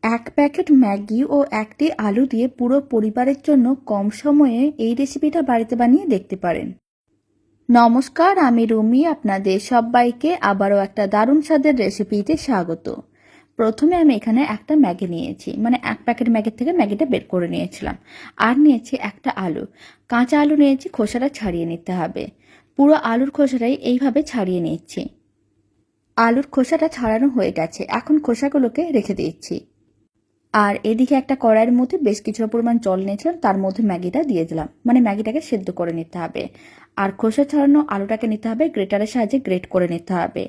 এক packet Maggi ও একটি আলু দিয়ে পুরো পরিবারের জন্য কম সময়ে এই রেসিপিটা বাড়িতে বানিয়ে দেখতে পারেন। নমস্কার, আমি রুমি। আপনাদের সবাইকে আবারও একটা দারুণ স্বাদের রেসিপিতে স্বাগত। প্রথমে আমি এখানে একটা ম্যাগি নিয়েছি, মানে এক প্যাকেট ম্যাগির থেকে ম্যাগিটা বের করে নিয়েছিলাম। আর নিয়েছি একটা আলু। কাঁচা আলু নিয়েছি, খোসাটা ছাড়িয়ে নিতে হবে। পুরো আলুর খোসাটাই এইভাবে ছাড়িয়ে নিচ্ছি। আলুর খোসাটা ছাড়ানো হয়ে গেছে, এখন খোসাগুলোকে রেখে দিচ্ছি। আর এদিকে একটা কড়াইয়ের মধ্যে বেশ কিছুটা পরিমাণ জল নিয়েছিলাম, তার মধ্যে ম্যাগিটা দিয়ে দিলাম। মানে ম্যাগিটাকে সেদ্ধ করে নিতে হবে। আর খোসা ছাড়ানো আলুটাকে নিতে হবে, গ্রেটারের সাহায্যে গ্রেট করে নিতে হবে।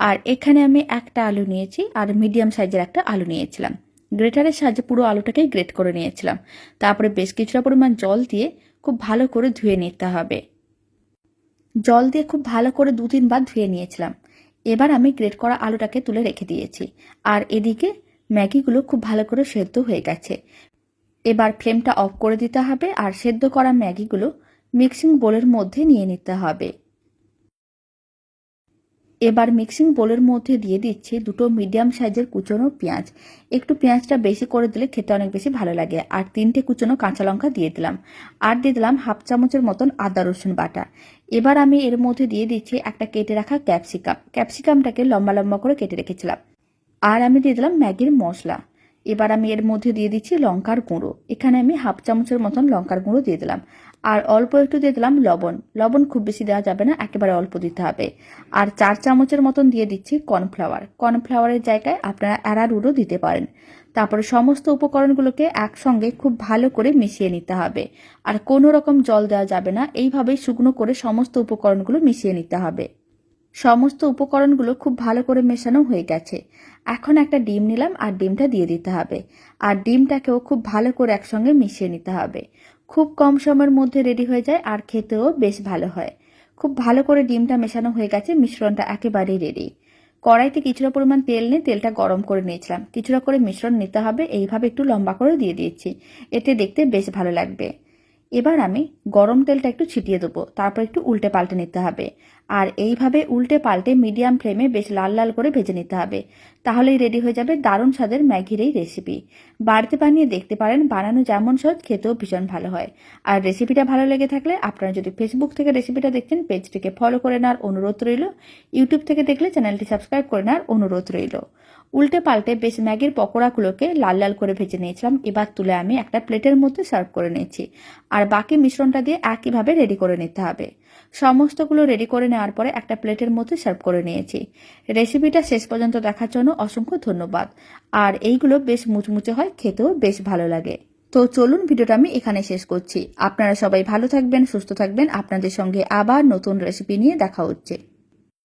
আর এখানে আমি একটা আলু নিয়েছি, আর মিডিয়াম সাইজের একটা আলু নিয়েছিলাম। গ্রেটারের সাহায্যে পুরো আলুটাকেই গ্রেট করে নিয়েছিলাম। তারপরে বেশ কিছুটা পরিমাণ জল দিয়ে খুব ভালো করে ধুয়ে নিতে হবে। জল দিয়ে খুব ভালো করে 2-3 বার ধুয়ে নিয়েছিলাম। এবার আমি গ্রেট করা আলুটাকে তুলে রেখে দিয়েছি। আর এদিকে ম্যাগিগুলো খুব ভালো করে সেদ্ধ হয়ে গেছে। এবার ফ্লেমটা অফ করে দিতে হবে, আর সেদ্ধ করা ম্যাগিগুলো মিক্সিং বোলের মধ্যে নিয়ে নিতে হবে। এবার মিক্সিং বোলের মধ্যে দিয়ে দিচ্ছি 2টো মিডিয়াম সাইজের কুচনো পেঁয়াজ। একটু পেঁয়াজটা বেশি করে দিলে খেতে অনেক বেশি ভালো লাগে। আর 3টে কুচনো কাঁচা লঙ্কা দিয়ে দিলাম। আর দিয়ে দিলাম হাফ চামচের মতন আদা রসুন বাটা। এবার আমি এর মধ্যে দিয়ে দিচ্ছি একটা কেটে রাখা ক্যাপসিকামটাকে লম্বা লম্বা করে কেটে রেখেছিলাম। আর আমি দিয়ে দিলাম ম্যাগির মশলা। এবার আমি এর মধ্যে দিয়ে দিচ্ছি লঙ্কার গুঁড়ো। এখানে আমি হাফ চামচের মতন লঙ্কার গুঁড়ো দিয়ে দিলাম। আর অল্প একটু দিয়ে দিলাম লবণ। লবণ খুব বেশি দেওয়া যাবে না, একেবারে অল্প দিতে হবে। আর 4 চামচের মতন দিয়ে দিচ্ছি কর্নফ্লাওয়ারের জায়গায় আপনারা অ্যারারুটও দিতে পারেন। তারপরে সমস্ত উপকরণগুলোকে একসঙ্গে খুব ভালো করে মিশিয়ে নিতে হবে। আর কোনো রকম জল দেওয়া যাবে না, এইভাবেই শুকনো করে সমস্ত উপকরণগুলো মিশিয়ে নিতে হবে। সমস্ত উপকরণগুলো খুব ভালো করে মেশানো হয়ে গেছে। এখন একটা ডিম নিলাম, আর ডিমটা দিয়ে দিতে হবে। আর ডিমটাকেও খুব ভালো করে একসঙ্গে মিশিয়ে নিতে হবে। খুব কম সময়ের মধ্যে রেডি হয়ে যায়, আর খেতেও বেশ ভালো হয়। খুব ভালো করে ডিমটা মেশানো হয়ে গেছে, মিশ্রণটা একেবারেই রেডি। কড়াইতে কিছুটা পরিমাণ তেল নিয়ে তেলটা গরম করে নিয়েছিলাম। কিছুটা করে মিশ্রণ নিতে হবে, এইভাবে একটু লম্বা করে দিয়ে দিয়েছি। এতে দেখতে বেশ ভালো লাগবে। এবার আমি গরম তেলটা একটু ছিটিয়ে দেবো, তারপর একটু উল্টে পাল্টে নিতে হবে। আর এইভাবে উল্টে পাল্টে মিডিয়াম ফ্লেমে বেশ লাল লাল করে ভেজে নিতে হবে। তাহলেই রেডি হয়ে যাবে দারুণ স্বাদের ম্যাগির এই রেসিপি। বাড়িতে বানিয়ে দেখতে পারেন, বানানো যেমন সহজ, খেতেও ভীষণ ভালো হয়। আর রেসিপিটা ভালো লেগে থাকলে আপনারা যদি ফেসবুক থেকে রেসিপিটা দেখছেন, পেজটিকে ফলো করে নেওয়ার অনুরোধ রইল। ইউটিউব থেকে দেখলে চ্যানেলটি সাবস্ক্রাইব করে নেওয়ার অনুরোধ রইল। উল্টে পাল্টে বেশ ম্যাগির পকোড়াগুলোকে লাল লাল করে ভেজে নিয়েছিলাম। এবার তুলে আমি একটা প্লেটের মধ্যে সার্ভ করে নিয়েছি। আর বাকি মিশ্রণটা দিয়ে একইভাবে রেডি করে নিতে হবে। সমস্তগুলো রেডি করে নেওয়ার পরে একটা প্লেটের মধ্যে সার্ভ করে নিয়েছি। রেসিপিটা শেষ পর্যন্ত দেখার জন্য অসংখ্য ধন্যবাদ। আর এইগুলো বেশ মুচমুচে হয়, খেতেও বেশ ভালো লাগে। তো চলুন, ভিডিওটা আমি এখানে শেষ করছি। আপনারা সবাই ভালো থাকবেন, সুস্থ থাকবেন। আপনাদের সঙ্গে আবার নতুন রেসিপি নিয়ে দেখা হচ্ছে।